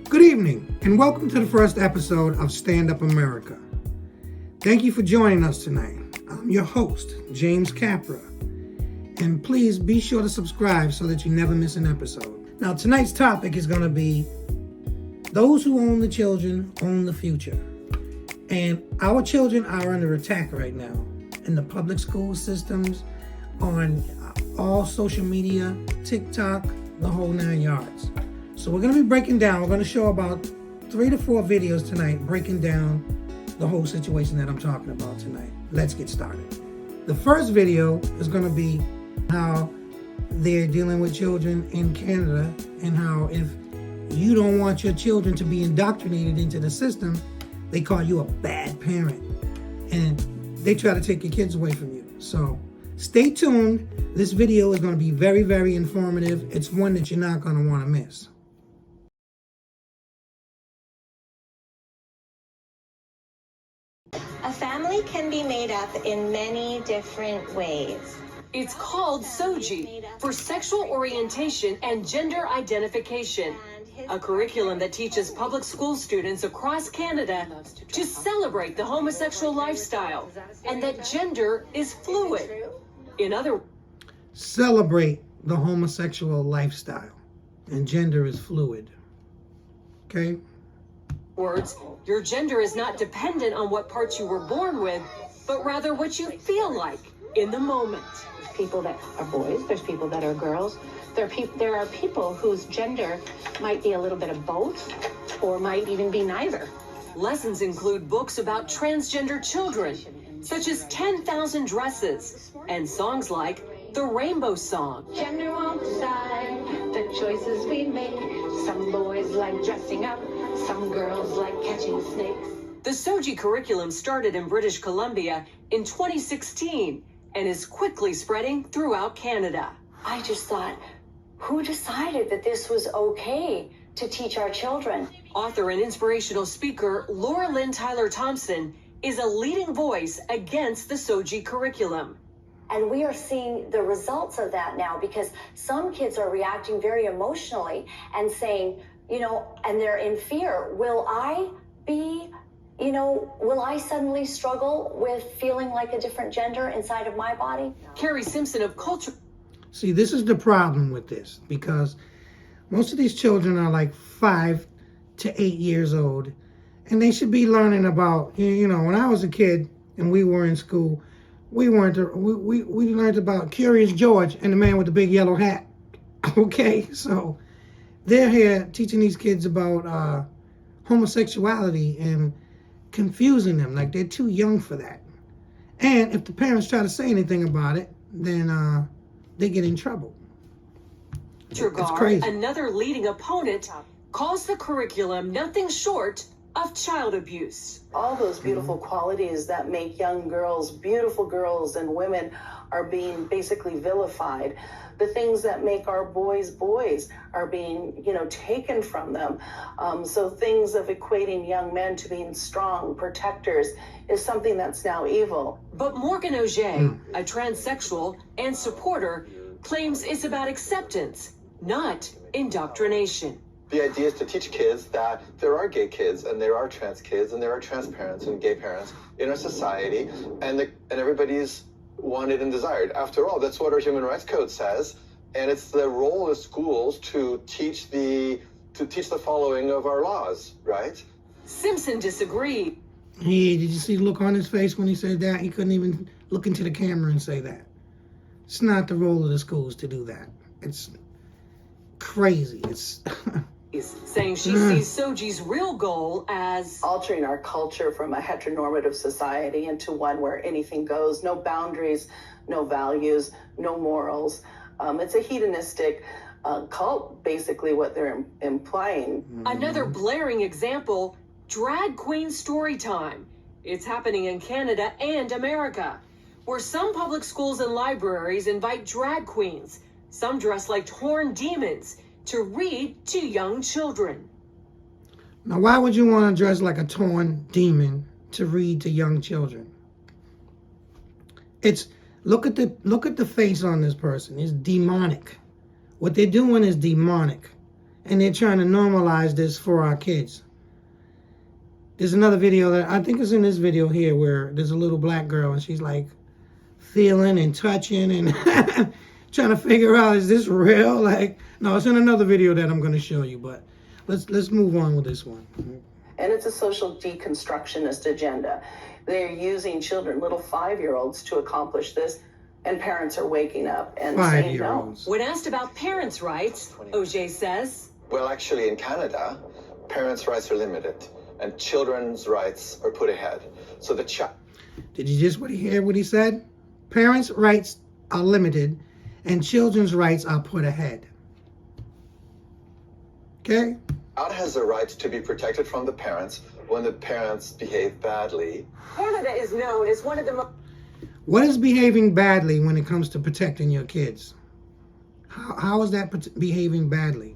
Good evening, and welcome to the first episode of Stand Up America. Thank you for joining us tonight. I'm your host, James Cappra, and please be sure to subscribe so that you never miss an episode. Now, tonight's topic is going to be those who own the children own the future. And our children are under attack right now in the public school systems, on all social media, TikTok, the whole 9 yards. So we're going to be breaking down, we're going to show about 3 to 4 videos tonight breaking down the whole situation that I'm talking about tonight. Let's get started. The first video is going to be how they're dealing with children in Canada and how if you don't want your children to be indoctrinated into the system, they call you a bad parent and they try to take your kids away from you. So stay tuned. This video is going to be very, very informative. It's one that you're not going to want to miss. A family can be made up in many different ways. It's called SOGI, for Sexual Orientation and Gender Identification, a curriculum that teaches public school students across Canada to celebrate the homosexual lifestyle and that gender is fluid. In other words, celebrate the homosexual lifestyle and gender is fluid. Okay? Your gender is not dependent on what parts you were born with, but rather what you feel like in the moment. There's people that are boys, there's people that are girls. There are people whose gender might be a little bit of both or might even be neither. Lessons include books about transgender children, such as 10,000 Dresses, and songs like The Rainbow Song. Gender won't decide the choices we make. Some boys like dressing up, some girls like catching snakes. The SOGI curriculum started in British Columbia in 2016 and is quickly spreading throughout Canada. I just thought, who decided that this was okay to teach our children? Author and inspirational speaker Laura Lynn Tyler Thompson is a leading voice against the SOGI curriculum. And we are seeing the results of that now because some kids are reacting very emotionally and saying, and they're in fear. Will I suddenly struggle with feeling like a different gender inside of my body? Carrie Simpson of Culture. See, this is the problem with this because most of these children are like 5 to 8 years old and they should be learning about, when I was a kid and we were in school, we learned about Curious George and the man with the big yellow hat. Okay, so they're here teaching these kids about homosexuality and confusing them like they're too young for that. And if the parents try to say anything about it, then they get in trouble. It's crazy. Another leading opponent, calls the curriculum nothing short of child abuse. All those beautiful qualities that make young girls, beautiful girls and women are being basically vilified. The things that make our boys are being, taken from them. So things of equating young men to being strong protectors is something that's now evil. But Morgan Auger, a transsexual and supporter, claims it's about acceptance, not indoctrination. The idea is to teach kids that there are gay kids and there are trans kids and there are trans parents and gay parents in our society, and everybody's wanted and desired. After all, that's what our Human Rights Code says, and it's the role of schools to teach the following of our laws, right? Simpson disagreed. Hey, did you see the look on his face when he said that? He couldn't even look into the camera and say that. It's not the role of the schools to do that. It's crazy. It's saying she sees SOGI's real goal as altering our culture from a heteronormative society into one where anything goes, no boundaries, no values, no morals. It's a hedonistic cult, basically what they're implying. Another blaring example, drag queen story time. It's happening in Canada and America, where some public schools and libraries invite drag queens, some dressed like torn demons, to read to young children. Now, why would you want to dress like a torn demon to read to young children? Look at the face on this person. It's demonic. What they're doing is demonic. and they're trying to normalize this for our kids. There's another video that I think is in this video here where there's a little black girl and she's like feeling and touching and trying to figure out, is this real? Like, no, it's in another video that I'm going to show you, but let's move on with this one. And it's a social deconstructionist agenda. They're using children, little 5-year-olds, to accomplish this, and parents are waking up and saying no. When asked about parents' rights, OJ says, Well, actually, in Canada, parents' rights are limited, and children's rights are put ahead. So the child. Did you just hear what he said? Parents' rights are limited, and children's rights are put ahead. Okay? Child has the right to be protected from the parents when the parents behave badly. Canada is known as one of the most... What is behaving badly when it comes to protecting your kids? How is that behaving badly?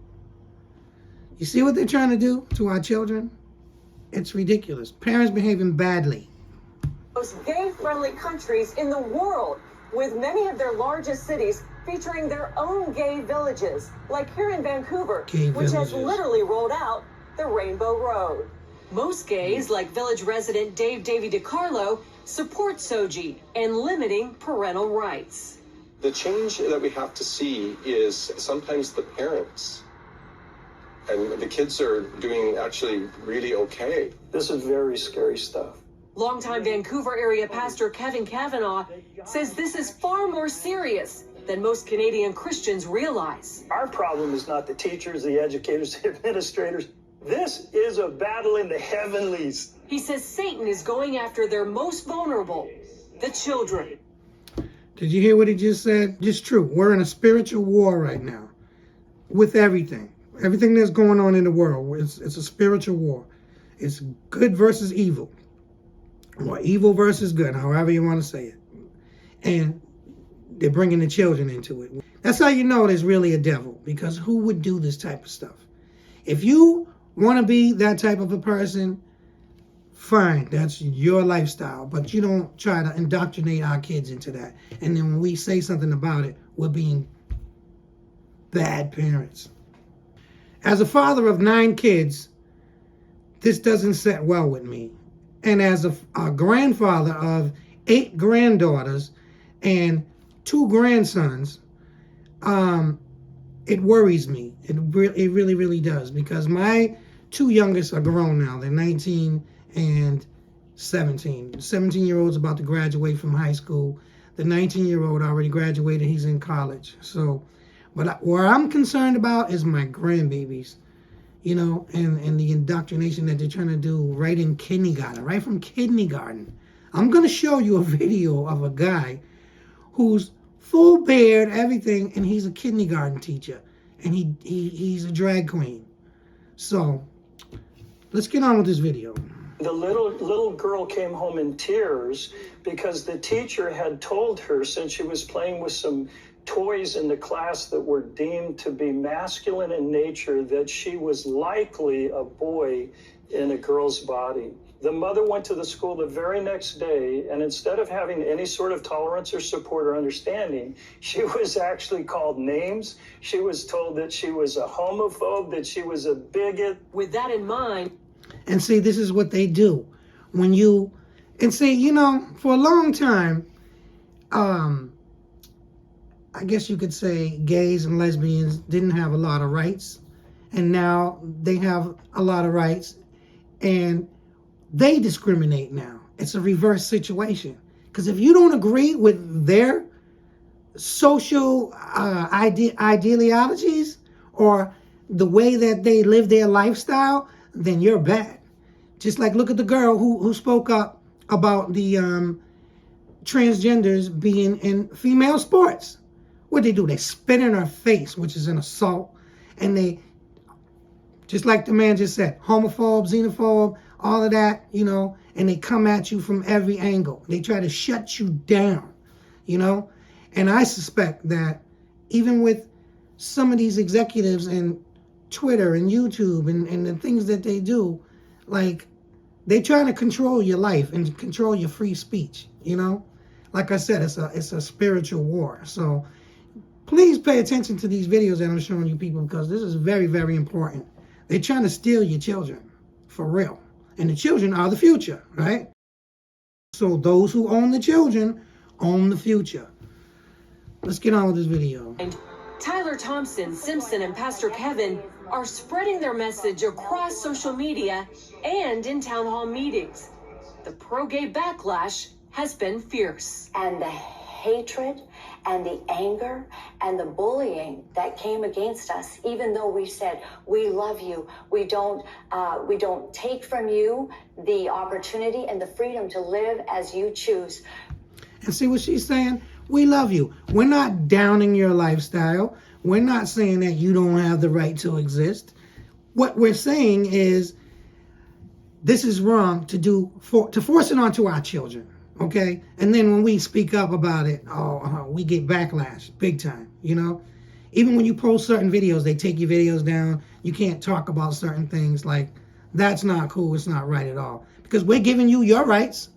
You see what they're trying to do to our children? It's ridiculous. Parents behaving badly. most gay-friendly countries in the world, with many of their largest cities featuring their own gay villages, like here in Vancouver, which has literally rolled out the Rainbow Road. Most gays, like village resident Davey DiCarlo, support Soji and limiting parental rights. The change that we have to see is sometimes the parents, and the kids are doing actually really okay. This is very scary stuff. Longtime Vancouver area pastor Kevin Kavanaugh says this is far more serious than most Canadian Christians realize. Our problem is not the teachers, the educators, the administrators. This is a battle in the heavenlies. He says Satan is going after their most vulnerable, the children. Did you hear what he just said? Just true. We're in a spiritual war right now with everything. Everything that's going on in the world, it's a spiritual war. It's good versus evil, or evil versus good, however you want to say it. And they're bringing the children into it. That's how you know there's really a devil, because who would do this type of stuff? If you want to be that type of a person, fine, that's your lifestyle, but you don't try to indoctrinate our kids into that. And then when we say something about it, we're being bad parents. As a father of 9 kids, this doesn't sit well with me. And as a grandfather of 8 granddaughters and 2 grandsons, it worries me. It really, really does, because my 2 youngest are grown now. They're 19 and 17. The 17-year-old's about to graduate from high school. The 19-year-old already graduated. He's in college. So, but where I'm concerned about is my grandbabies, you know, and the indoctrination that they're trying to do right in kindergarten, right from kindergarten. I'm going to show you a video of a guy who's full beard, everything, and he's a kindergarten teacher, and he's a drag queen. So let's get on with this video. The little girl came home in tears because the teacher had told her, since she was playing with some toys in the class that were deemed to be masculine in nature, that she was likely a boy in a girl's body. The mother went to the school the very next day, and instead of having any sort of tolerance or support or understanding, she was actually called names. She was told that she was a homophobe, that she was a bigot. With that in mind... And see, this is what they do. When you... And see, you know, for a long time, I guess you could say gays and lesbians didn't have a lot of rights. And now they have a lot of rights. And they discriminate now. It's a reverse situation. Because if you don't agree with their social ideologies or the way that they live their lifestyle, then you're bad. Just like, look at the girl who spoke up about the transgenders being in female sports. What they do? They spit in her face, which is an assault. And they, just like the man just said, homophobe, xenophobe, all of that, you know, and they come at you from every angle. They try to shut you down, you know. And I suspect that even with some of these executives and Twitter and YouTube and the things that they do, like, they trying to control your life and control your free speech, you know. Like I said, it's a spiritual war. So please pay attention to these videos that I'm showing you people, because this is very, very important. They're trying to steal your children, for real. And the children are the future, right? So those who own the children own the future. Let's get on with this video. Tyler Thompson, Simpson, and Pastor Kevin are spreading their message across social media and in town hall meetings. The pro-gay backlash has been fierce. And the hatred and the anger and the bullying that came against us, even though we said, we love you, we don't take from you the opportunity and the freedom to live as you choose. And see what she's saying? We love you. We're not downing your lifestyle. We're not saying that you don't have the right to exist. What we're saying is this is wrong to force it onto our children, okay? And then when we speak up about it, we get backlash big time, you know? Even when you post certain videos, they take your videos down. You can't talk about certain things. Like, that's not cool. It's not right at all. Because we're giving you your rights.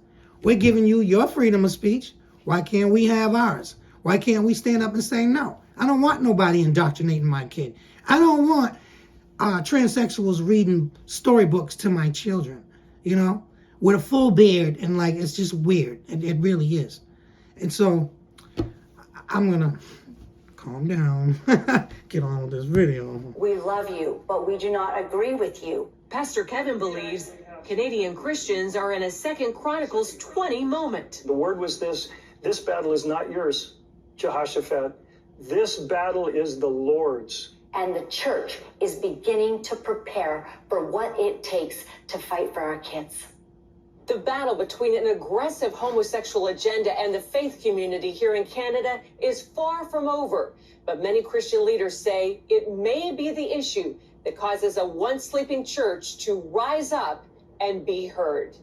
We're giving you your freedom of speech. Why can't we have ours? Why can't we stand up and say no? I don't want nobody indoctrinating my kid. I don't want transsexuals reading storybooks to my children, you know, with a full beard, and like, it's just weird. It really is. And so I'm going to calm down, get on with this video. We love you, but we do not agree with you. Pastor Kevin believes Canadian Christians are in a 2 Chronicles 20 moment. The word was this battle is not yours, Jehoshaphat. This battle is the Lord's. And the church is beginning to prepare for what it takes to fight for our kids. The battle between an aggressive homosexual agenda and the faith community here in Canada is far from over. But many Christian leaders say it may be the issue that causes a once sleeping church to rise up and be heard.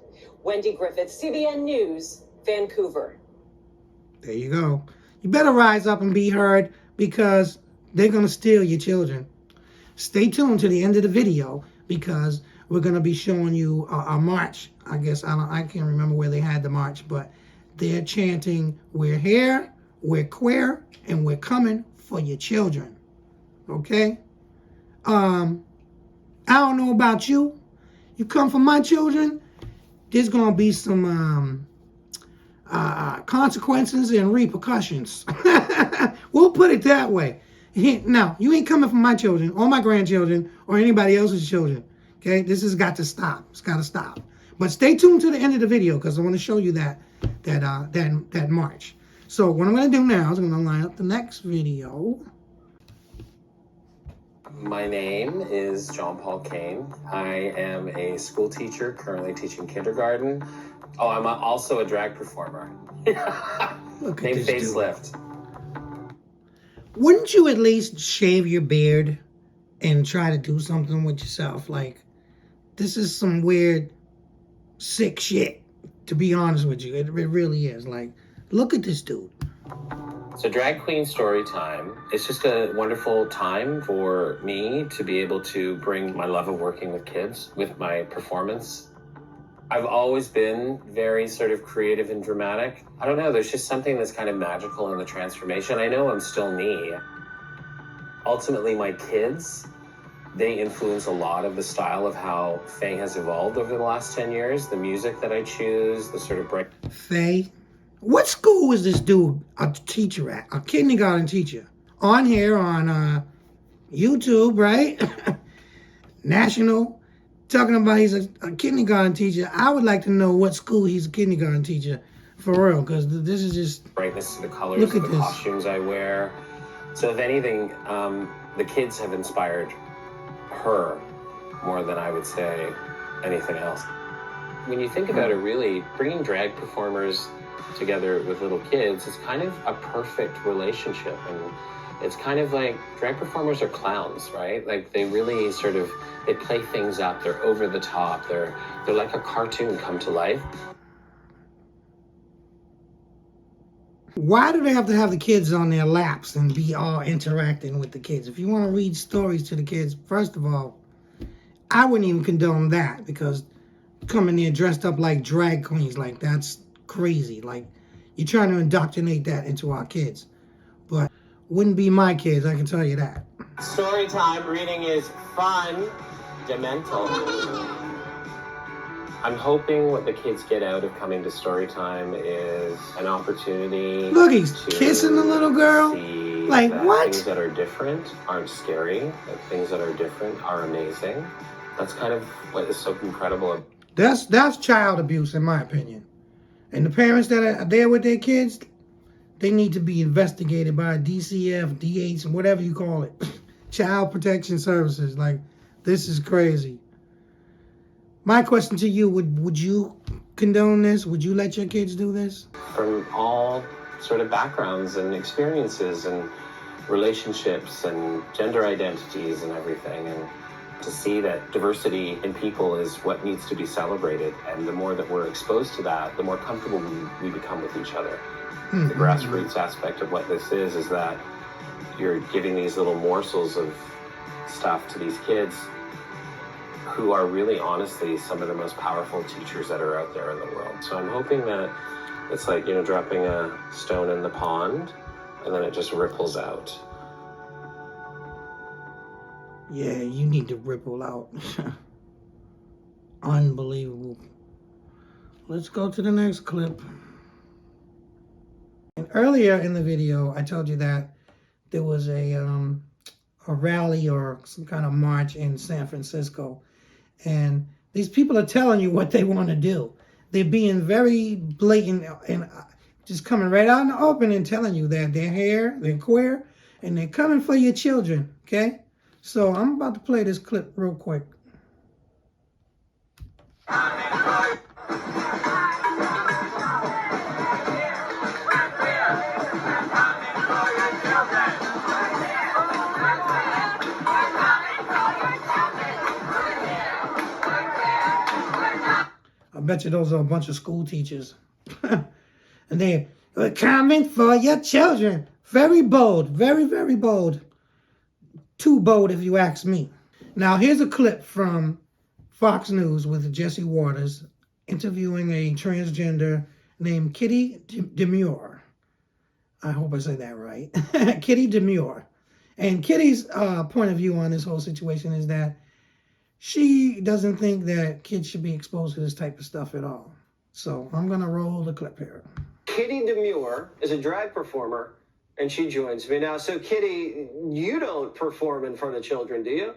Wendy Griffith, CBN News, Vancouver. There you go. You better rise up and be heard, because they're going to steal your children. Stay tuned to the end of the video, because we're going to be showing you a march. I guess I can't remember where they had the march, but they're chanting, we're here, we're queer, and we're coming for your children. Okay? I don't know about you. You come for my children, there's going to be some consequences and repercussions. We'll put it that way. Now, you ain't coming for my children or my grandchildren or anybody else's children. Okay, this has got to stop. It's got to stop. But stay tuned to the end of the video, because I want to show you that march. So what I'm going to do now is I'm going to line up the next video. My name is John Paul Kane. I am a school teacher currently teaching kindergarten. Oh, I'm also a drag performer. Look at Named this Facelift. Wouldn't you at least shave your beard and try to do something with yourself? Like, this is some weird, sick shit, to be honest with you. It really is. Like, look at this dude. So drag queen story time. It's just a wonderful time for me to be able to bring my love of working with kids with my performance. I've always been very sort of creative and dramatic. I don't know, there's just something that's kind of magical in the transformation. I know I'm still me. Ultimately, my kids, they influence a lot of the style of how Faye has evolved over the last 10 years. The music that I choose, the sort of break. Faye? What school is this dude a teacher at? A kindergarten teacher. On here on YouTube, right? National. Talking about he's a kindergarten teacher. I would like to know what school he's a kindergarten teacher, for real, because this is just... brightness to the colors of the costumes I wear. So if anything, the kids have inspired her more than I would say anything else. When you think about it, really, bringing drag performers together with little kids is kind of a perfect relationship. And it's kind of like drag performers are clowns, right? Like, they really sort of, they play things up. They're over the top. They're like a cartoon come to life. Why do they have to have the kids on their laps and be all interacting with the kids? If you want to read stories to the kids, first of all, I wouldn't even condone that, because coming there dressed up like drag queens, like, that's crazy. Like, you're trying to indoctrinate that into our kids. But wouldn't be my kids, I can tell you that. Story time reading is fun, demental. I'm hoping what the kids get out of coming to story time is an opportunity. Look, he's kissing the little girl. See Like, that what? Things that are different aren't scary. That things that are different are amazing. That's kind of what is so incredible. That's child abuse, in my opinion. And the parents that are there with their kids, they need to be investigated by DCF, DH, and whatever you call it. Child Protection Services. Like, this is crazy. My question to you, would you condone this? Would you let your kids do this? From all sort of backgrounds and experiences and relationships and gender identities and everything. And to see that diversity in people is what needs to be celebrated. And the more that we're exposed to that, the more comfortable we become with each other. Mm-hmm. The grassroots aspect of what this is that you're giving these little morsels of stuff to these kids who are really honestly some of the most powerful teachers that are out there in the world. So I'm hoping that it's like, you know, dropping a stone in the pond and then it just ripples out. Yeah, you need to ripple out. Unbelievable. Let's go to the next clip. And earlier in the video, I told you that there was a rally or some kind of march in San Francisco. And these people are telling you what they want to do. They're being very blatant and just coming right out in the open and telling you that they're queer, and they're coming for your children, okay? So I'm about to play this clip real quick. I bet you those are a bunch of school teachers. And they're coming for your children. Very bold, very, very bold. Too bold if you ask me. Now here's a clip from Fox News with Jesse Waters interviewing a transgender named Kitty Demure. I hope I say that right. Kitty Demure. And Kitty's point of view on this whole situation is that she doesn't think that kids should be exposed to this type of stuff at all. So I'm going to roll the clip here. Kitty Demure is a drag performer, and she joins me now. So, Kitty, you don't perform in front of children, do you?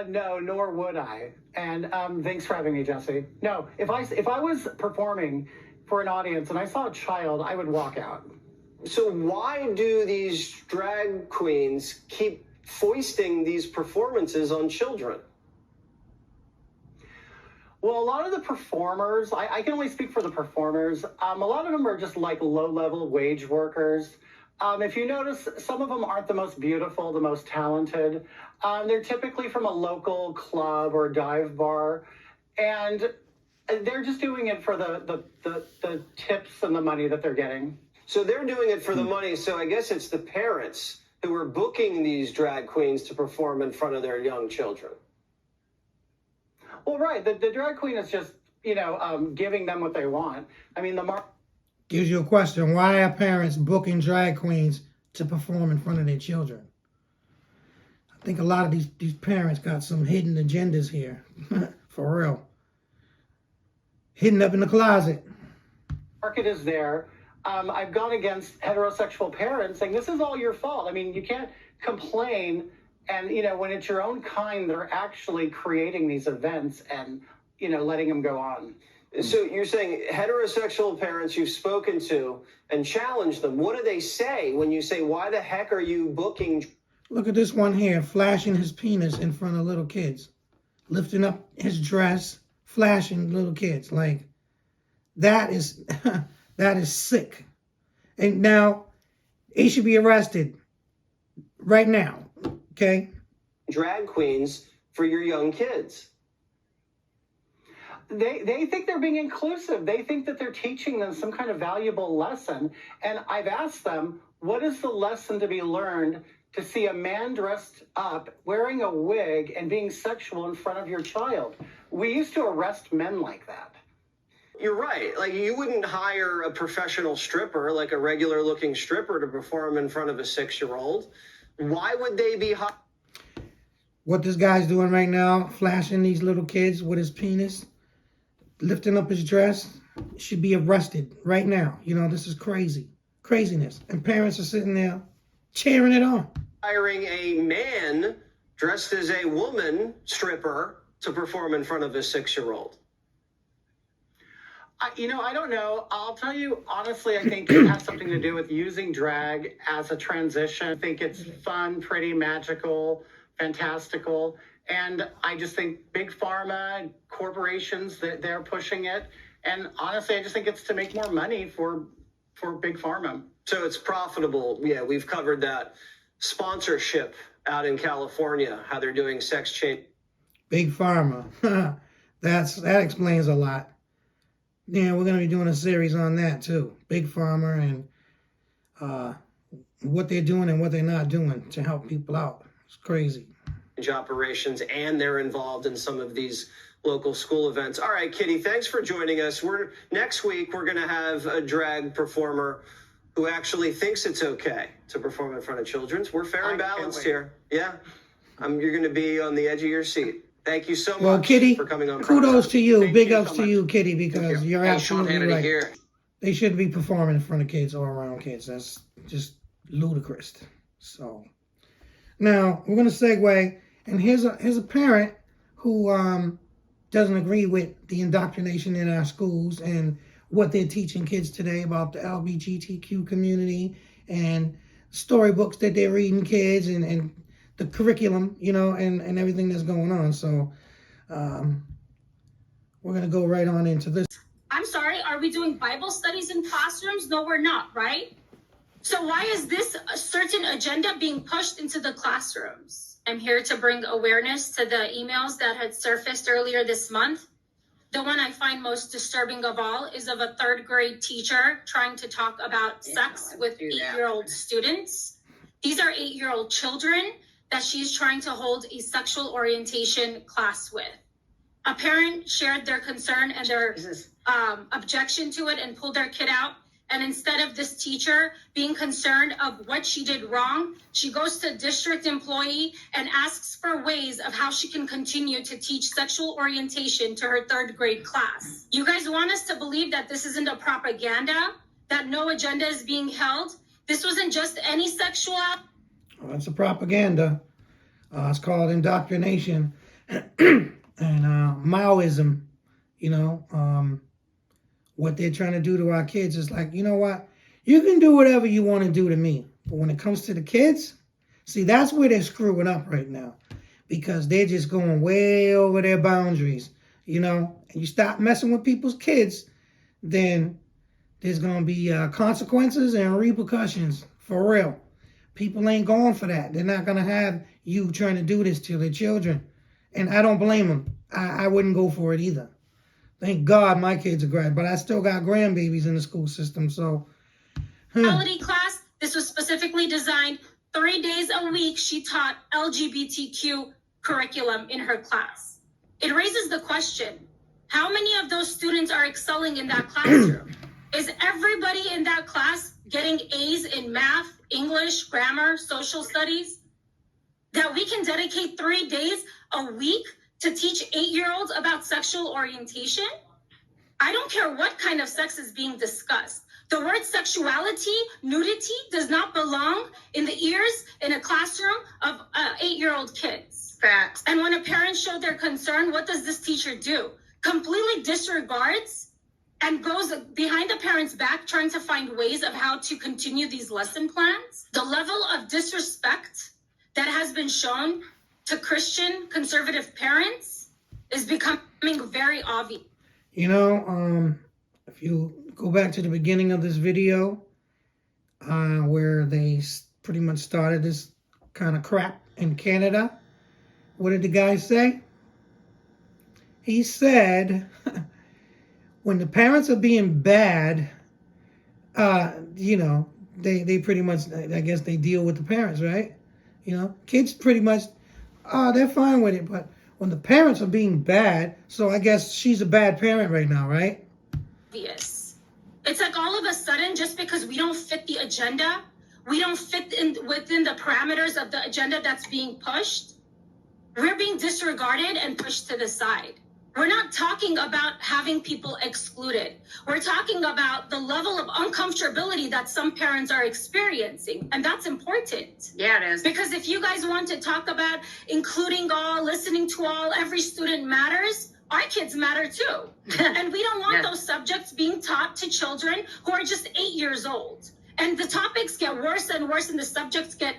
No, nor would I. And thanks for having me, Jesse. No, if I was performing for an audience and I saw a child, I would walk out. So why do these drag queens keep foisting these performances on children? Well, a lot of the performers, I can only speak for the performers. A lot of them are just like low-level wage workers. If you notice, some of them aren't the most beautiful, the most talented. They're typically from a local club or dive bar, and they're just doing it for the tips and the money that they're getting. So they're doing it for the money. So I guess it's the parents who are booking these drag queens to perform in front of their young children. Well, right. The drag queen is just, giving them what they want. I mean, gives you a question. Why are parents booking drag queens to perform in front of their children? I think a lot of these parents got some hidden agendas here. For real. Hidden up in the closet. Market is there. I've gone against heterosexual parents saying, this is all your fault. I mean, you can't complain. And, when it's your own kind, they're actually creating these events and, letting them go on. So you're saying heterosexual parents you've spoken to and challenged them. What do they say when you say, why the heck are you booking? Look at this one here, flashing his penis in front of little kids. Lifting up his dress, flashing little kids. Like, that is sick. And now, he should be arrested right now. Okay. Drag queens for your young kids. They think they're being inclusive. They think that they're teaching them some kind of valuable lesson. And I've asked them, what is the lesson to be learned to see a man dressed up, wearing a wig, and being sexual in front of your child? We used to arrest men like that. You're right. Like, you wouldn't hire a professional stripper, like a regular looking stripper, to perform in front of a 6-year-old. Why would they be What this guy's doing right now, flashing these little kids with his penis, lifting up his dress, should be arrested right now. You know, this is crazy. Craziness. And parents are sitting there cheering it on. hiring a man dressed as a woman stripper to perform in front of a 6-year-old? I don't know. I'll tell you, honestly, I think it has something to do with using drag as a transition. I think it's fun, pretty, magical, fantastical. And I just think big pharma, corporations, they're pushing it. And honestly, I just think it's to make more money for big pharma. So it's profitable. Yeah, we've covered that. Sponsorship out in California, how they're doing sex change. Big pharma. That explains a lot. Yeah, we're going to be doing a series on that too. Big pharma and what they're doing and what they're not doing to help people out. It's crazy. Operations, and they're involved in some of these local school events. All right, Kitty, thanks for joining us. Next week we're going to have a drag performer who actually thinks it's okay to perform in front of children. We're fair and balanced here. Yeah, you're going to be on the edge of your seat. Thank you so much, well, Kitty, for coming on. Kudos to you. Big ups to you, Kitty, because you're absolutely Sean Hannity right. Here. They shouldn't be performing in front of kids or around kids. That's just ludicrous. So now we're going to segue, and here's a parent who doesn't agree with the indoctrination in our schools and what they're teaching kids today about the LGBTQ community and storybooks that they're reading kids and the curriculum, you know, and everything that's going on. So we're going to go right on into this. I'm sorry, are we doing Bible studies in classrooms? No, we're not, right? So why is this a certain agenda being pushed into the classrooms? I'm here to bring awareness to the emails that had surfaced earlier this month. The one I find most disturbing of all is of a 3rd grade teacher trying to talk about sex with 8-year-old students. These are 8-year-old children that she's trying to hold a sexual orientation class with. A parent shared their concern and their objection to it and pulled their kid out. And instead of this teacher being concerned of what she did wrong, she goes to a district employee and asks for ways of how she can continue to teach sexual orientation to her 3rd grade class. You guys want us to believe that this isn't a propaganda, that no agenda is being held? This wasn't just any sexual... Well, that's a propaganda. It's called indoctrination and Maoism, you know. What they're trying to do to our kids is like, you know what? You can do whatever you want to do to me. But when it comes to the kids, see, that's where they're screwing up right now. Because they're just going way over their boundaries, you know. And you stop messing with people's kids, then there's going to be consequences and repercussions, for real. People ain't going for that. They're not going to have you trying to do this to their children. And I don't blame them. I wouldn't go for it either. Thank God my kids are grad, but I still got grandbabies in the school system, so. Quality class, this was specifically designed 3 days a week. She taught LGBTQ curriculum in her class. It raises the question, how many of those students are excelling in that classroom? Is everybody in that class getting A's in math, English, grammar, social studies? That we can dedicate 3 days a week to teach 8-year-olds about sexual orientation? I don't care what kind of sex is being discussed. The word sexuality, nudity, does not belong in the ears in a classroom of 8-year-old kids. Facts. And when a parent showed their concern, what does this teacher do? Completely disregards and goes behind the parent's back trying to find ways of how to continue these lesson plans. The level of disrespect that has been shown to Christian conservative parents is becoming very obvious. You know, if you go back to the beginning of this video, where they pretty much started this kind of crap in Canada, what did the guy say? He said, when the parents are being bad, you know, they pretty much, I guess they deal with the parents, right? You know, kids pretty much, they're fine with it, but when the parents are being bad, so I guess she's a bad parent right now, right? obvious. It's like all of a sudden, just because we don't fit the agenda, we don't fit within the parameters of the agenda that's being pushed, we're being disregarded and pushed to the side. We're not talking about having people excluded. We're talking about the level of uncomfortability that some parents are experiencing. And that's important. Yeah, it is. Because if you guys want to talk about including all, listening to all, every student matters, our kids matter too. And we don't want those subjects being taught to children who are just 8 years old. And the topics get worse and worse and the subjects get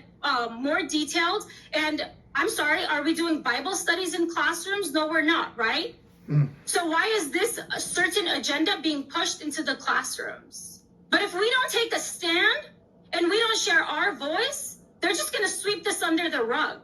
more detailed. And I'm sorry, are we doing Bible studies in classrooms? No, we're not, right? So why is this a certain agenda being pushed into the classrooms? But if we don't take a stand and we don't share our voice, they're just going to sweep this under the rug.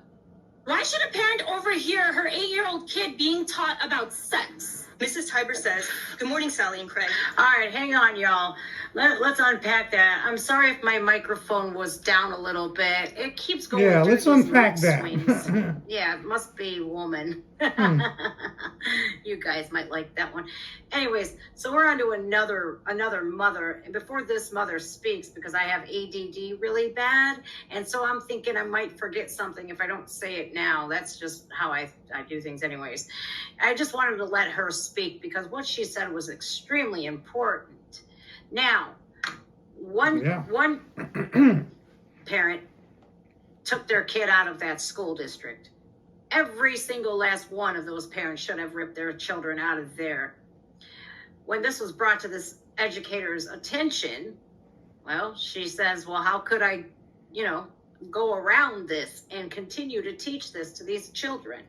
Why should a parent overhear her 8-year-old kid being taught about sex? Mrs. Tiber says, good morning, Sally and Craig. All right, hang on, y'all. Let's unpack that. I'm sorry if my microphone was down a little bit. It keeps going. Yeah, through let's these unpack mood that. swings. Yeah, it must be woman. You guys might like that one. Anyways, so we're on to another mother. And before this mother speaks, because I have ADD really bad, and so I'm thinking I might forget something if I don't say it now. That's just how I do things anyways. I just wanted to let her speak because what she said was extremely important. Now, one parent took their kid out of that school district. Every single last one of those parents should have ripped their children out of there. When this was brought to this educator's attention, well, she says, well, how could I, go around this and continue to teach this to these children?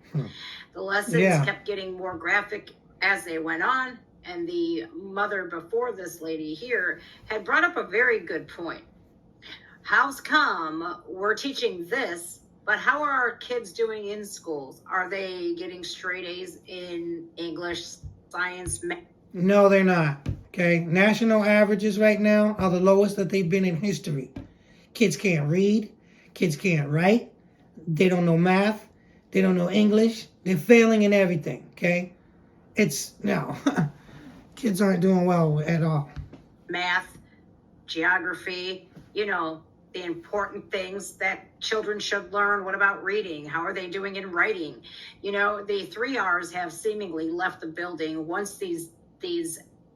The lessons kept getting more graphic as they went on. And the mother before this lady here had brought up a very good point. How's come we're teaching this, but how are our kids doing in schools? Are they getting straight A's in English, science, math? No, they're not. Okay, national averages right now are the lowest that they've been in history. Kids can't read. Kids can't write. They don't know math. They don't know English. They're failing in everything. Okay, kids aren't doing well at all. Math, geography, the important things that children should learn. What about reading? How are they doing in writing? The 3 R's have seemingly left the building once these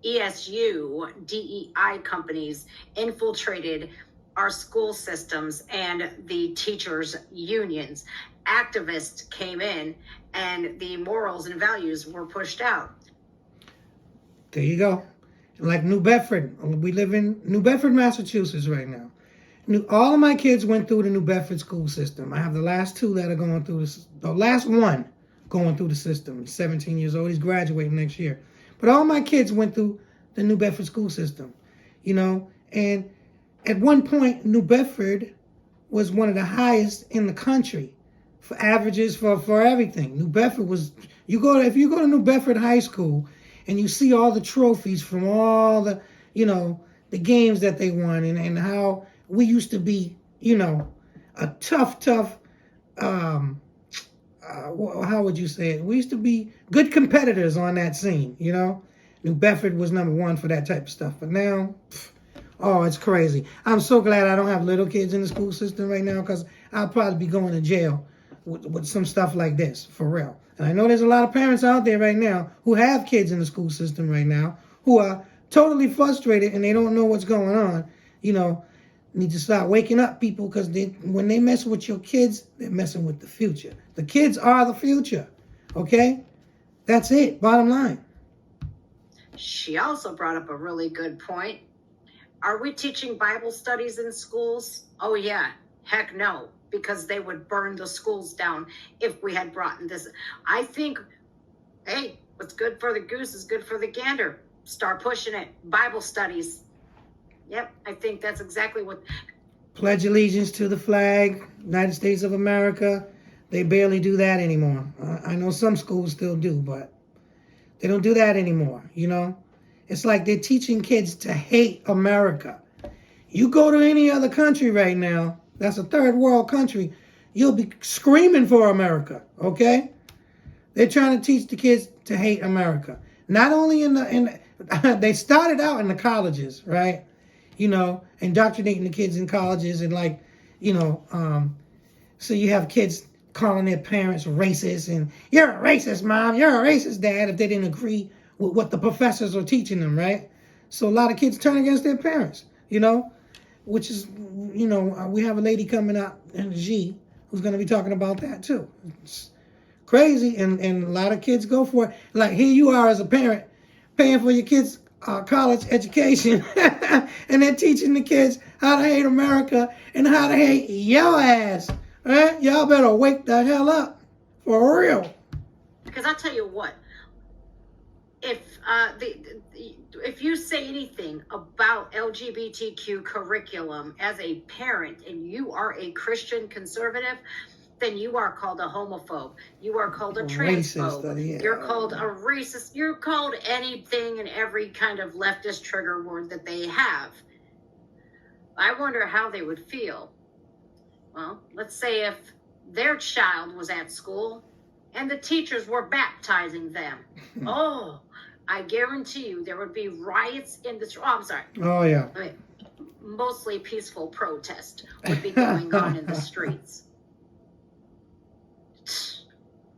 ESU, DEI companies infiltrated our school systems and the teachers' unions. Activists came in and the morals and values were pushed out. There you go. Like New Bedford. We live in New Bedford, Massachusetts right now. All of my kids went through the New Bedford school system. I have the last two that are going through the last one going through the system. He's 17 years old. He's graduating next year. But all my kids went through the New Bedford school system, and at one point, New Bedford was one of the highest in the country for averages for everything. New Bedford was, if you go to New Bedford High School and you see all the trophies from all the, the games that they won and how we used to be, a tough, how would you say it? We used to be good competitors on that scene, New Bedford was number one for that type of stuff. But now, it's crazy. I'm so glad I don't have little kids in the school system right now because I'll probably be going to jail with some stuff like this, for real. And I know there's a lot of parents out there right now who have kids in the school system right now who are totally frustrated and they don't know what's going on. Need to start waking up, people, because when they mess with your kids, they're messing with the future. The kids are the future, okay? That's it, bottom line. She also brought up a really good point. Are we teaching Bible studies in schools? Oh, yeah. Heck no, because they would burn the schools down if we had brought in this. I think, hey, what's good for the goose is good for the gander. Start pushing it. Bible studies. Yep, I think that's exactly what. Pledge allegiance to the flag, United States of America. They barely do that anymore. I know some schools still do, but they don't do that anymore, It's like they're teaching kids to hate America. You go to any other country right now, that's a third world country, you'll be screaming for America, okay? They're trying to teach the kids to hate America. Not only in they started out in the colleges, right? You know, indoctrinating the kids in colleges and like, you know, so you have kids calling their parents racist and you're a racist mom, you're a racist dad if they didn't agree with what the professors are teaching them, right? So a lot of kids turn against their parents, you know, which is, you know, we have a lady coming out in G who's going to be talking about that too. It's crazy, and a lot of kids go for it. Like here you are as a parent paying for your kids' college education and they're teaching the kids how to hate America and how to hate your ass. Right? Y'all better wake the hell up. For real. Because I'll tell you what, if you say anything about LGBTQ curriculum as a parent and you are a Christian conservative, then you are called a homophobe. You are called a transphobe. Racist, You're called a racist. You're called anything and every kind of leftist trigger word that they have. I wonder how they would feel. Well, let's say if their child was at school and the teachers were baptizing them. Oh, I guarantee you there would be riots in the street. Oh, I'm sorry. Oh, yeah. I mean, mostly peaceful protest would be going on in the streets.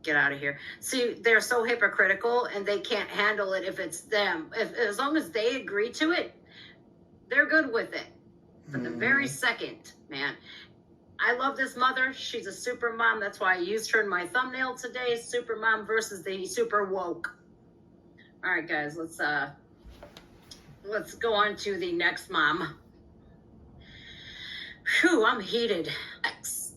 Get out of here. See, they're so hypocritical and they can't handle it if it's them. As long as they agree to it, they're good with it. For the very second, man. I love this mother. She's a super mom. That's why I used her in my thumbnail today. Super mom versus the super woke. All right, guys, let's go on to the next mom. Whew, I'm heated.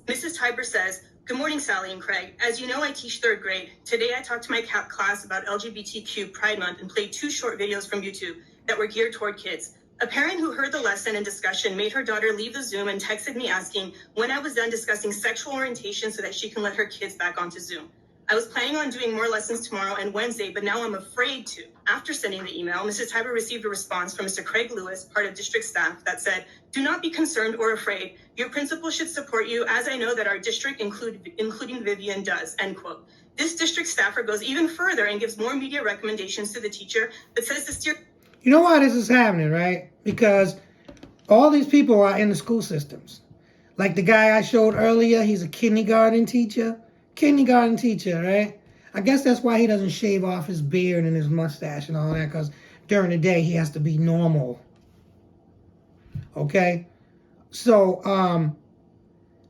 Mrs. Tiber says, "Good morning, Sally and Craig. As you know, I teach 3rd grade. Today, I talked to my class about LGBTQ Pride Month and played 2 short videos from YouTube that were geared toward kids. A parent who heard the lesson and discussion made her daughter leave the Zoom and texted me asking when I was done discussing sexual orientation so that she can let her kids back onto Zoom. I was planning on doing more lessons tomorrow and Wednesday, but now I'm afraid to." After sending the email, Mrs. Tiber received a response from Mr. Craig Lewis, part of district staff, that said, "Do not be concerned or afraid. Your principal should support you, as I know that our district, including Vivian, does," end quote. This district staffer goes even further and gives more media recommendations to the teacher, but says to steer... You know why this is happening, right? Because all these people are in the school systems. Like the guy I showed earlier, he's a kindergarten teacher. Right? I guess that's why he doesn't shave off his beard and his mustache and all that, because during the day he has to be normal. Okay? So,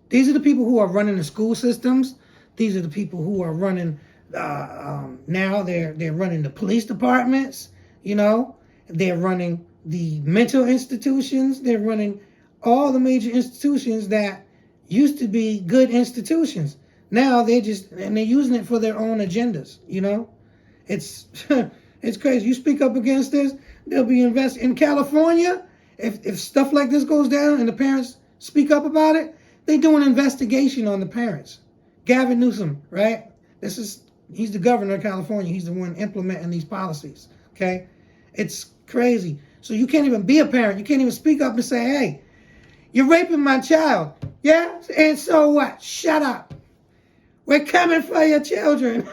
these are the people who are running the school systems. These are the people who are running, now they're running the police departments, you know? They're running the mental institutions. They're running all the major institutions that used to be good institutions. Now they're using it for their own agendas, you know? It's it's crazy. You speak up against this, they'll be invested in California. If stuff like this goes down and the parents speak up about it, they do an investigation on the parents. Gavin Newsom, right? He's the governor of California. He's the one implementing these policies, okay? It's crazy. So you can't even be a parent. You can't even speak up and say, "Hey, you're raping my child." Yeah? And so what? Shut up. We're coming for your children.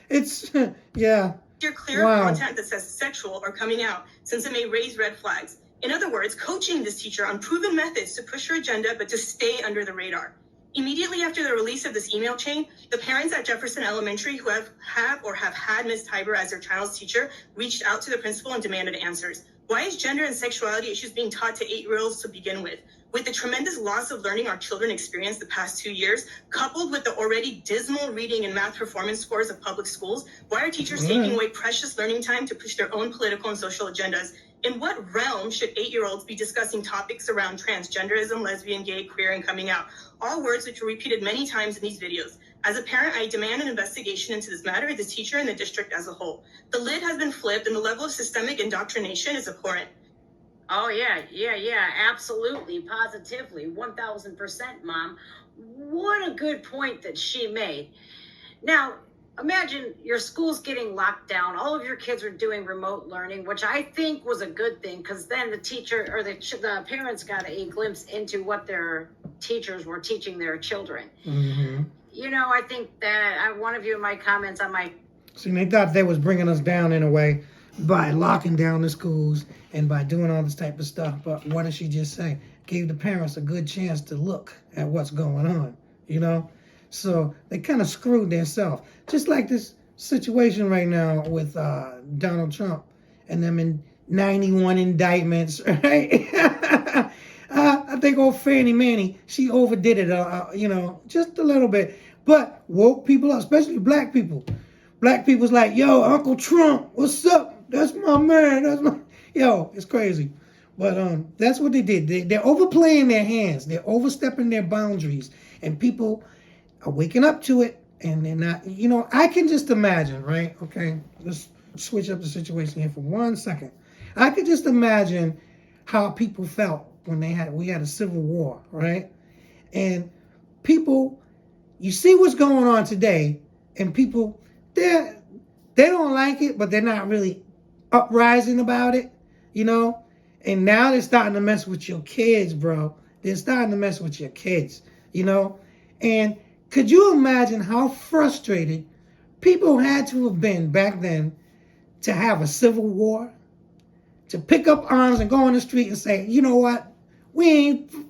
It's, yeah. You're clear of content that says sexual or coming out, since it may raise red flags. In other words, coaching this teacher on proven methods to push her agenda, but to stay under the radar. Immediately after the release of this email chain, the parents at Jefferson Elementary who have had Ms. Tiber as their child's teacher reached out to the principal and demanded answers. Why is gender and sexuality issues being taught to 8-year-olds to begin with? With the tremendous loss of learning our children experienced the past 2 years, coupled with the already dismal reading and math performance scores of public schools, why are teachers taking away precious learning time to push their own political and social agendas? In what realm should 8-year-olds be discussing topics around transgenderism, lesbian, gay, queer, and coming out? All words which were repeated many times in these videos. As a parent, I demand an investigation into this matter, the teacher, and the district as a whole. The lid has been flipped, and the level of systemic indoctrination is abhorrent. Oh, yeah, absolutely, positively, 1,000%, Mom. What a good point that she made. Now, imagine your school's getting locked down. All of your kids are doing remote learning, which I think was a good thing, because then the teacher or the parents got a glimpse into what their teachers were teaching their children. Mm-hmm. You know, I think that one of you in my comments on my... See, they thought they was bringing us down in a way, by locking down the schools and by doing all this type of stuff. But what did she just say? Gave the parents a good chance to look at what's going on, you know? So they kind of screwed themselves. Just like this situation right now with Donald Trump and them in 91 indictments, right? I think old Fannie Manny, she overdid it, you know, just a little bit. But woke people up, especially black people. Black people's like, yo, Uncle Trump, what's up? That's my man. That's my... Yo, it's crazy. But that's what they did. They're overplaying their hands. They're overstepping their boundaries. And people are waking up to it. And they're not, you know, I can just imagine, right? Okay, let's switch up the situation here for 1 second. I could just imagine how people felt when we had a civil war, right? And people, you see what's going on today, and people, they don't like it, but they're not really uprising about it, you know? And now they're starting to mess with your kids, bro. They're starting to mess with your kids, you know? And could you imagine how frustrated people had to have been back then to have a civil war? To pick up arms and go on the street and say, you know what?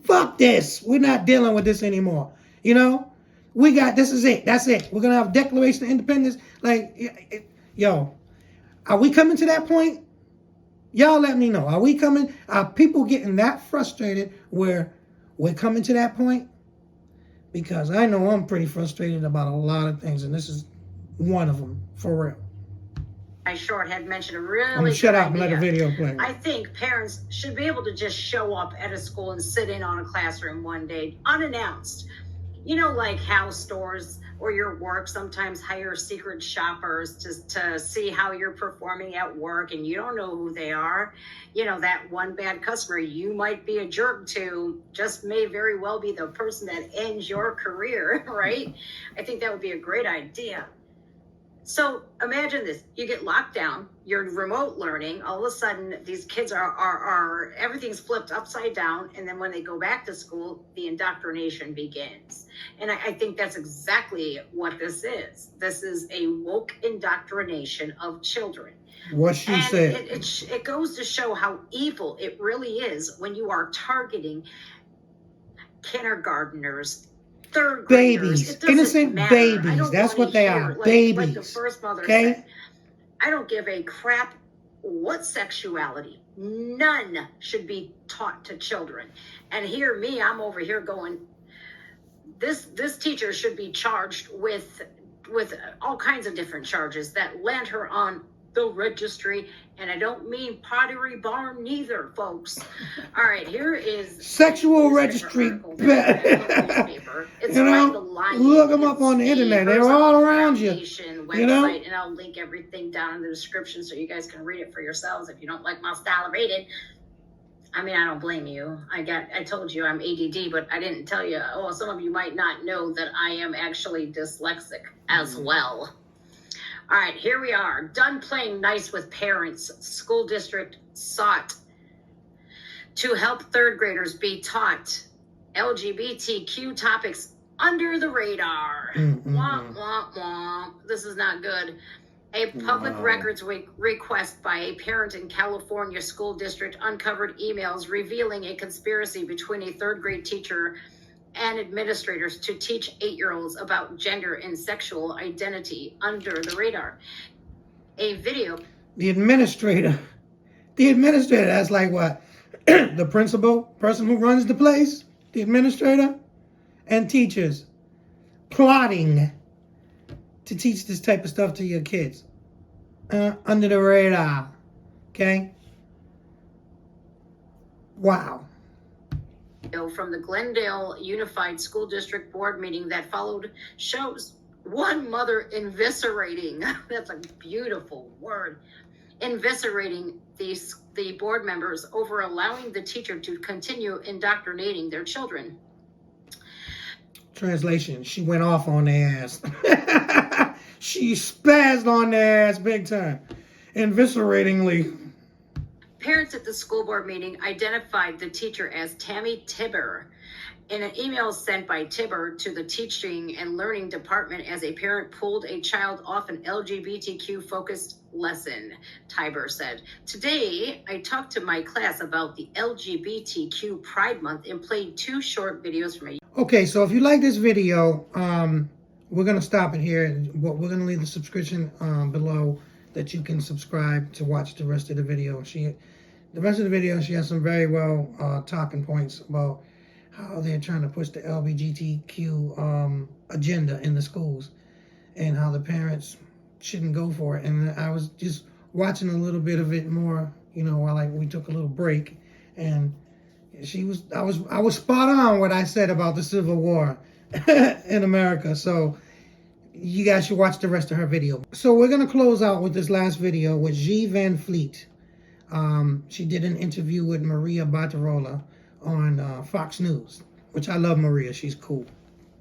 Fuck this. We're not dealing with this anymore. You know? This is it. That's it. We're going to have a Declaration of Independence. Like, yo, are we coming to that point? Y'all let me know. Are we coming? Are people getting that frustrated where we're coming to that point? Because I know I'm pretty frustrated about a lot of things, and this is one of them, for real. Short had mentioned a really I'm gonna shut up and idea. let the video play. I think parents should be able to just show up at a school and sit in on a classroom one day unannounced. You know, like how stores or your work sometimes hire secret shoppers to see how you're performing at work, and you don't know who they are. You know, that one bad customer you might be a jerk to just may very well be the person that ends your career, right? I think that would be a great idea. So imagine this, you get locked down, you're remote learning, all of a sudden these kids are everything's flipped upside down, and then when they go back to school, the indoctrination begins. And I think that's exactly what this is. This is a woke indoctrination of children. What she said. It goes to show how evil it really is when you are targeting kindergartners, third babies, innocent babies. That's what they are, babies. Like the first mother okay? said, I don't give a crap what sexuality. None should be taught to children. And here me, I'm over here going, this teacher should be charged with all kinds of different charges that land her on the registry, and I don't mean Pottery Barn neither, folks. All right, here is sexual registry. You know, look them up on the internet. They're all around you. Website, you know, and I'll link everything down in the description so you guys can read it for yourselves if you don't like my style of reading. I mean, I don't blame you. I told you I'm ADD, but I didn't tell you. Oh, some of you might not know that I am actually dyslexic as well. All right, here we are. Done playing nice with parents. School district sought to help third graders be taught LGBTQ topics under the radar. Womp, womp, womp. This is not good. A public records request by a parent in California school district uncovered emails revealing a conspiracy between a third grade teacher and administrators to teach 8-year-olds about gender and sexual identity under the radar. A video. The administrator, that's like what? The principal, person who runs the place, the administrator, and teachers plotting to teach this type of stuff to your kids. Under the radar. Okay? Wow. From the Glendale Unified School District Board meeting that followed shows one mother eviscerating, that's a beautiful word, eviscerating the board members over allowing the teacher to continue indoctrinating their children. Translation, she went off on their ass. She spazzed on their ass big time. Evisceratingly. Parents at the school board meeting identified the teacher as Tammy Tibber In an email sent by Tibber to the Teaching and Learning Department as a parent pulled a child off an LGBTQ-focused lesson, Tiber said. Today, I talked to my class about the LGBTQ Pride Month and played 2 short videos from a... Okay, so if you like this video, we're going to stop it here. We're going to leave the subscription below that you can subscribe to watch the rest of the video. The rest of the video, she has some very well talking points about how they're trying to push the LGBTQ agenda in the schools and how the parents shouldn't go for it. And I was just watching a little bit of it more, you know, while we took a little break, and I was spot on what I said about the Civil War in America. So you guys should watch the rest of her video. So we're gonna close out with this last video with G. Van Fleet. She did an interview with Maria Bartirola on Fox News, which I love Maria. She's cool.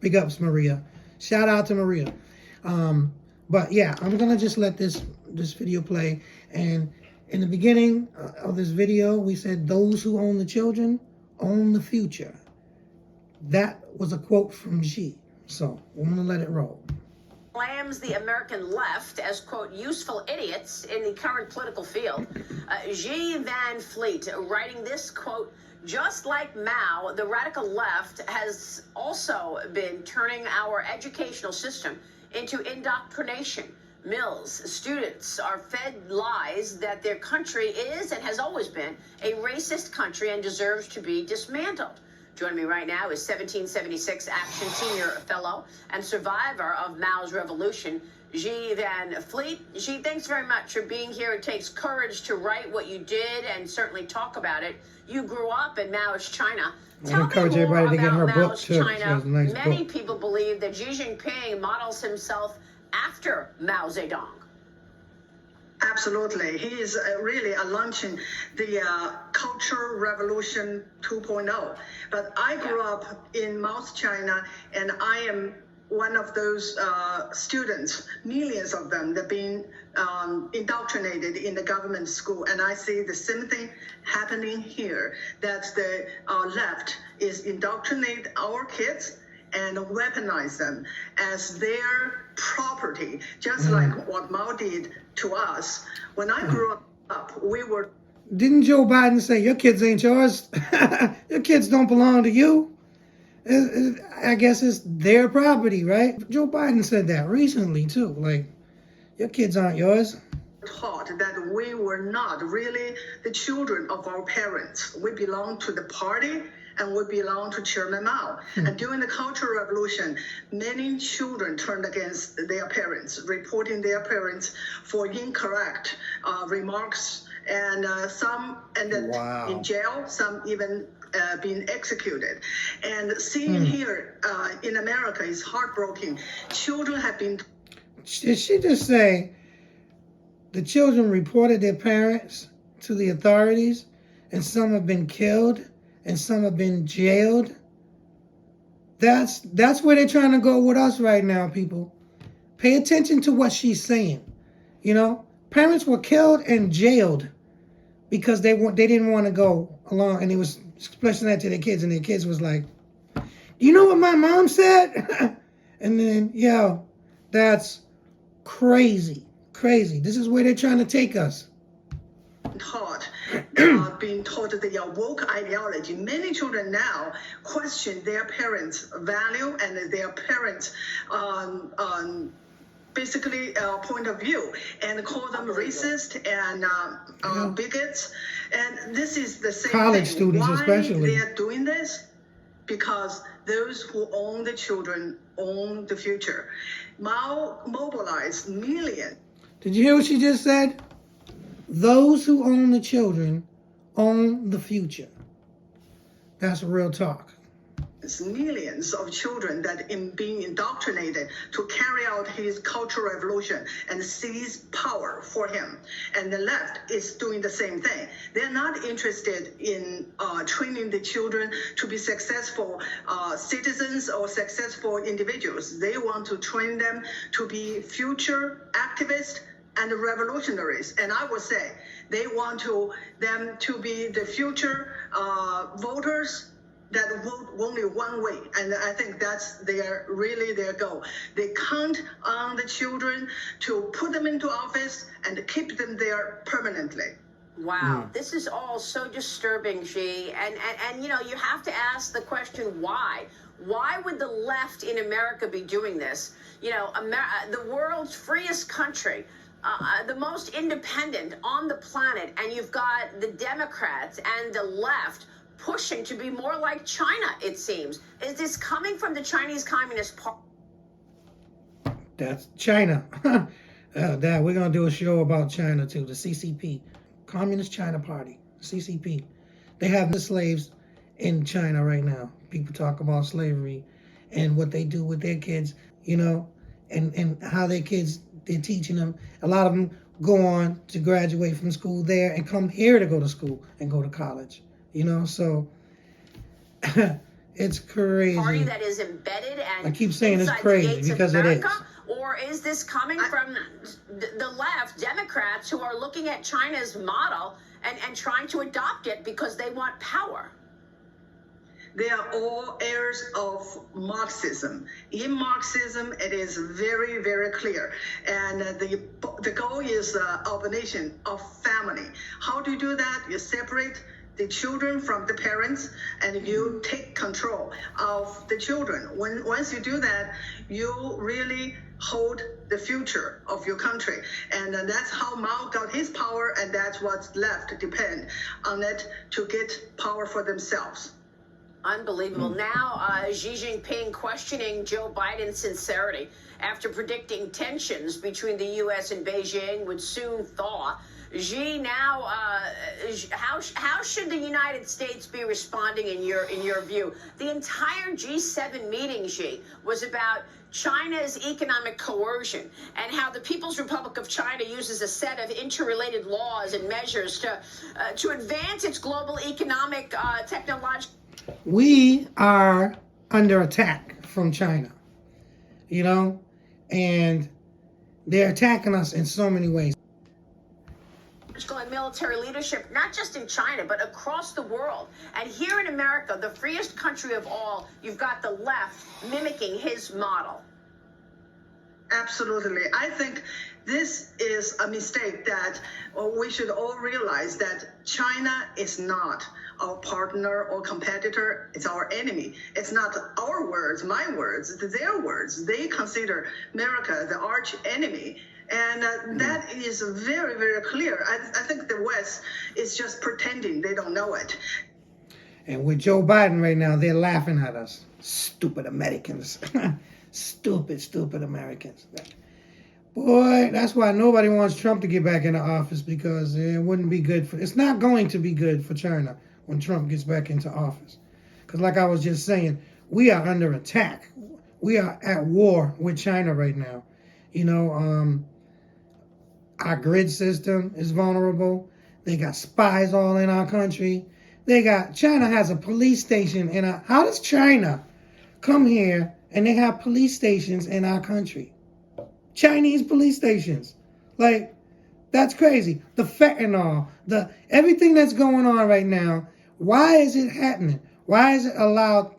Big ups, Maria. Shout out to Maria. But yeah, I'm gonna just let this video play. And in the beginning of this video, we said those who own the children own the future. That was a quote from G. So we're gonna let it roll. Slams the American left as, quote, useful idiots in the current political field. G. Van Fleet writing this, quote, just like Mao, the radical left has also been turning our educational system into indoctrination. Students are fed lies that their country is and has always been a racist country and deserves to be dismantled. Joining me right now is 1776 Action Senior Fellow and survivor of Mao's revolution, G. Van Fleet. G, thanks very much for being here. It takes courage to write what you did and certainly talk about it. You grew up in Mao's China. I encourage everybody to get her book too. China. Nice Many book. people believe that Xi Jinping models himself after Mao Zedong. Absolutely. He is really launching the Cultural Revolution 2.0. But I grew up in Mao's China, and I am one of those students, millions of them, that are being indoctrinated in the government school. And I see the same thing happening here, that the left is indoctrinate our kids and weaponize them as their property, just like what Mao did to us. When I grew up, we were... Didn't Joe Biden say, your kids ain't yours? Your kids don't belong to you? I guess it's their property, right? Joe Biden said that recently, too. Like, your kids aren't yours. Taught that we were not really the children of our parents. We belong to the party, and we belong to Chairman Mao. And during the Cultural Revolution, many children turned against their parents, reporting their parents for incorrect remarks, and some ended in jail, some even being executed. And seeing here in America is heartbreaking. Children have been... Did she just say the children reported their parents to the authorities, and some have been killed, and some have been jailed? That's where they're trying to go with us right now, people. Pay attention to what she's saying. You know, parents were killed and jailed because they didn't want to go along, and they was expressing that to their kids, and their kids was like, "Do you know what my mom said?" And then, yo, that's crazy. Crazy. This is where they're trying to take us. Taught, being taught the woke ideology. Many children now question their parents' value and their parents' basically point of view, and call them racist and bigots. And this is the same college thing. Students Why especially. they're doing this? Because those who own the children own the future. Mao mobilized millions. Did you hear what she just said? Those who own the children own the future. That's real talk. Millions of children that being indoctrinated to carry out his cultural revolution and seize power for him. And the left is doing the same thing. They're not interested in training the children to be successful citizens or successful individuals. They want to train them to be future activists and revolutionaries. And I would say they want them to be the future voters that vote only one way. And I think that's really their goal. They count on the children to put them into office and keep them there permanently. Wow, this is all so disturbing, Xi. And you know, you have to ask the question, why? Why would the left in America be doing this? You know, the world's freest country, the most independent on the planet, and you've got the Democrats and the left pushing to be more like China, it seems. Is this coming from the Chinese Communist Party? That's China. Dad, we're going to do a show about China too, the CCP, Communist China Party, CCP. They have the slaves in China right now. People talk about slavery and what they do with their kids, you know, and how their kids, they're teaching them. A lot of them go on to graduate from school there and come here to go to school and go to college, you know, so it's crazy. Party that is embedded and I keep saying it's crazy because it is. Or is this coming from the left, Democrats, who are looking at China's model and trying to adopt it because they want power? They are all heirs of Marxism. In Marxism, it is very, very clear. And the goal is of a nation, of family. How do you do that? You separate the children from the parents, and you take control of the children. Once you do that, you really hold the future of your country. And that's how Mao got his power, and that's what's left depend on it to get power for themselves. Unbelievable. Now, Xi Jinping questioning Joe Biden's sincerity after predicting tensions between the U.S. and Beijing would soon thaw. Xi, now, how should the United States be responding in your view? The entire G7 meeting, Xi, was about China's economic coercion and how the People's Republic of China uses a set of interrelated laws and measures to advance its global economic, technological. We are under attack from China, you know, and they're attacking us in so many ways. And military leadership, not just in China, but across the world. And here in America, the freest country of all, you've got the left mimicking his model. Absolutely. I think this is a mistake that we should all realize that China is not our partner or competitor. It's our enemy. It's not our words, my words, it's their words. They consider America the arch enemy. And that is very, very clear. I think the West is just pretending they don't know it. And with Joe Biden right now, they're laughing at us. Stupid Americans. Stupid Americans. Boy, that's why nobody wants Trump to get back into office, because it wouldn't be good for, it's not going to be good for China when Trump gets back into office. Because like I was just saying, we are under attack. We are at war with China right now. You know, our grid system is vulnerable. They got spies all in our country. China has a police station in our, how does China come here and they have police stations in our country? Chinese police stations. Like, that's crazy. The fentanyl, everything that's going on right now, why is it happening? Why is it allowed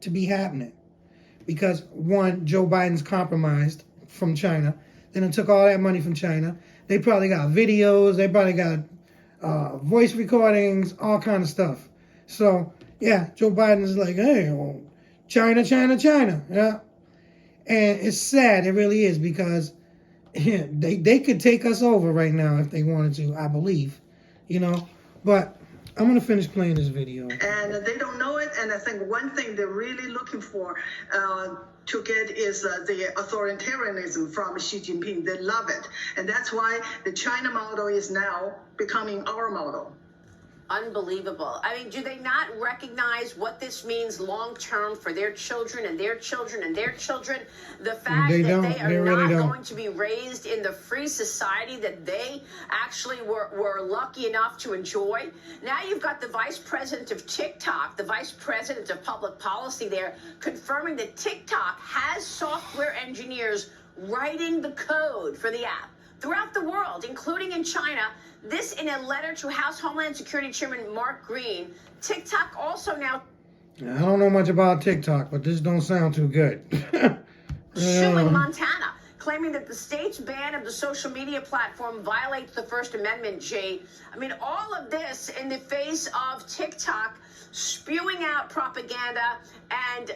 to be happening? Because one, Joe Biden's compromised from China. Then it took all that money from China. They probably got videos. They probably got voice recordings, all kind of stuff. So, yeah, Joe Biden is like, hey, well, China. Yeah. And it's sad. It really is, because they could take us over right now if they wanted to, I believe. You know, but I'm going to finish playing this video. And they don't know it. And I think one thing they're really looking for to get is the authoritarianism from Xi Jinping. They love it. And that's why the China model is now becoming our model. Unbelievable. I mean, do they not recognize what this means long term for their children and their children and their children? The fact that they are not going to be raised in the free society that they actually were lucky enough to enjoy. Now you've got the vice president of TikTok, the vice president of public policy there, confirming that TikTok has software engineers writing the code for the app throughout the world, including in China. This in a letter to House Homeland Security Chairman Mark Green. TikTok also now... I don't know much about TikTok, but this don't sound too good. Suing Montana, claiming that the state's ban of the social media platform violates the First Amendment, Jay. I mean, all of this in the face of TikTok spewing out propaganda and,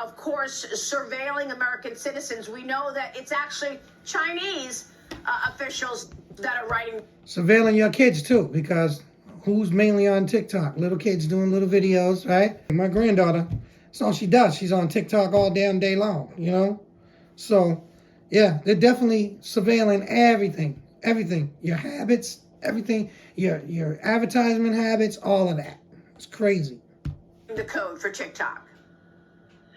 of course, surveilling American citizens. We know that it's actually Chinese officials that are writing. Surveilling your kids, too, because who's mainly on TikTok? Little kids doing little videos, right? My granddaughter, that's all she does. She's on TikTok all damn day long, you know? So, yeah, they're definitely surveilling everything. Everything. Your habits, everything. Your advertisement habits, all of that. It's crazy. The code for TikTok.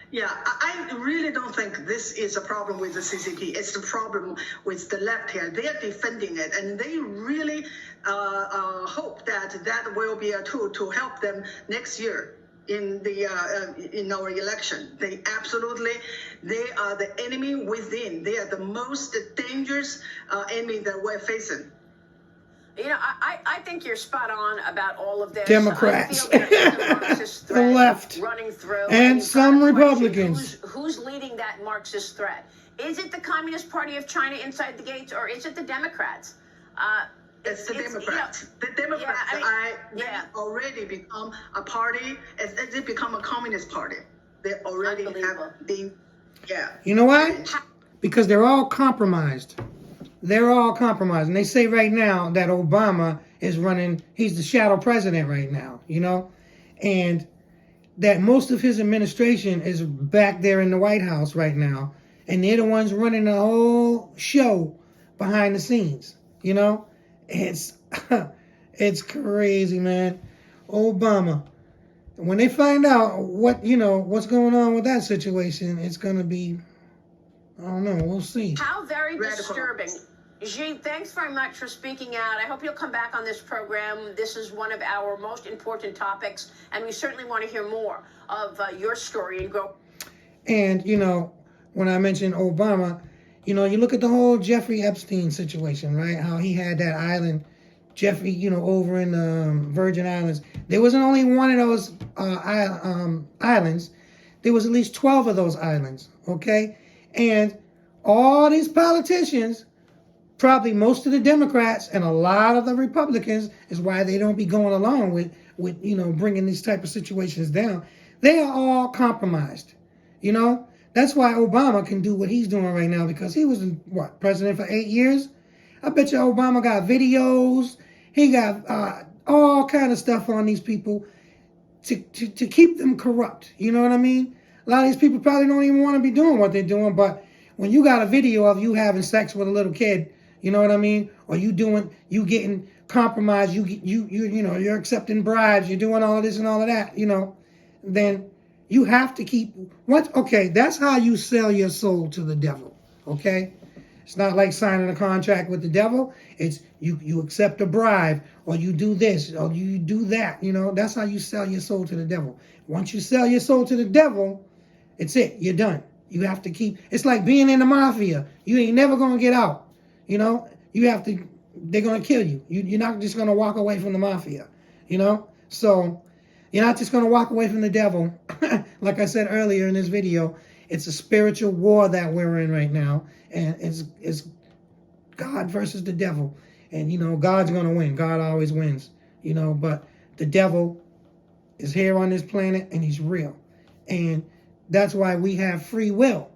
Yeah, I really don't think this is a problem with the CCP. It's the problem with the left here. They are defending it, and they really hope that that will be a tool to help them next year in our election. They are the enemy within. They are the most dangerous enemy that we're facing. You know, I think you're spot on about all of this. Democrats, the left, running through, and some Republicans. Who's leading that Marxist threat? Is it the Communist Party of China inside the gates, or is it the Democrats? It's the Democrats. The Democrats already become a party. They become a communist party. They already have been. Yeah. You know why? Because they're all compromised. They're all compromised. And they say right now that Obama is running, he's the shadow president right now, you know? And that most of his administration is back there in the White House right now. And they're the ones running the whole show behind the scenes, you know? It's crazy, man. Obama. When they find out what's going on with that situation, it's going to be, I don't know, we'll see. How very disturbing. Xi, thanks very much for speaking out. I hope you'll come back on this program. This is one of our most important topics, and we certainly want to hear more of your story and grow. And, when I mentioned Obama, you look at the whole Jeffrey Epstein situation, right? How he had that island, Jeffrey, over in the Virgin Islands. There wasn't only one of those islands. There was at least 12 of those islands, okay? And all these politicians, probably most of the Democrats and a lot of the Republicans, is why they don't be going along with bringing these type of situations down. They are all compromised, That's why Obama can do what he's doing right now, because he was, president for 8 years? I bet you Obama got videos. He got all kind of stuff on these people to keep them corrupt. You know what I mean? A lot of these people probably don't even want to be doing what they're doing, but when you got a video of you having sex with a little kid, you know what I mean? Or you getting compromised, you're accepting bribes, you're doing all of this and all of that, then you have to keep that's how you sell your soul to the devil, okay? It's not like signing a contract with the devil. It's you accept a bribe, or you do this, or you do that, that's how you sell your soul to the devil. Once you sell your soul to the devil, it's it, you're done. You have to it's like being in the mafia. You ain't never gonna get out. They're going to kill you. You're not just going to walk away from the mafia, So you're not just going to walk away from the devil. Like I said earlier in this video, it's a spiritual war that we're in right now. And it's God versus the devil. And, God's going to win. God always wins, But the devil is here on this planet, and he's real. And that's why we have free will,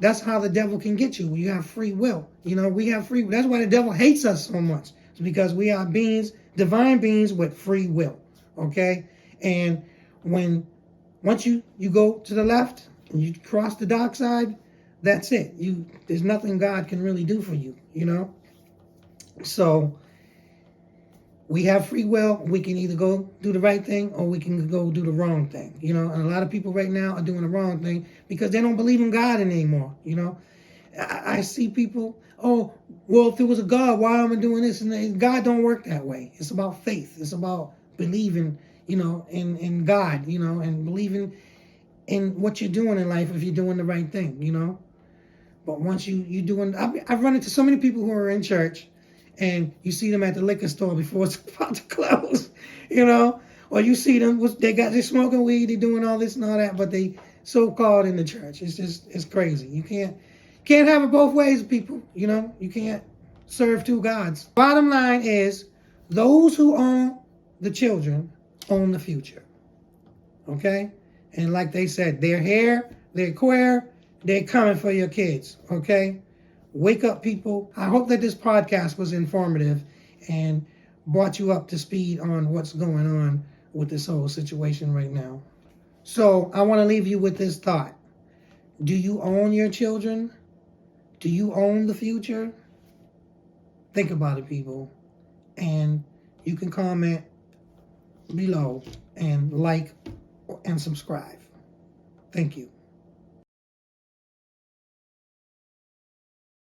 That's how the devil can get you. You have free will. We have free will. That's why the devil hates us so much. It's because we are beings, divine beings with free will. Okay? And once you go to the left and you cross the dark side, that's it. There's nothing God can really do for you, So we have free will. We can either go do the right thing, or we can go do the wrong thing, And a lot of people right now are doing the wrong thing because they don't believe in God anymore, I see people, if there was a God, why am I doing this? And God don't work that way. It's about faith. It's about believing, in God, and believing in what you're doing in life if you're doing the right thing, But once you're doing, I've run into so many people who are in church, and you see them at the liquor store before it's about to close, Or you see them, they're smoking weed, they're doing all this and all that, but they so-called in the church. It's crazy. You can't have it both ways, people. You know, you can't serve two gods. Bottom line is, those who own the children own the future. Okay? And like they said, they're here, they're queer, they're coming for your kids. Okay? Wake up, people. I hope that this podcast was informative and brought you up to speed on what's going on with this whole situation right now. So I want to leave you with this thought. Do you own your children? Do you own the future? Think about it, people. And you can comment below and like and subscribe. Thank you.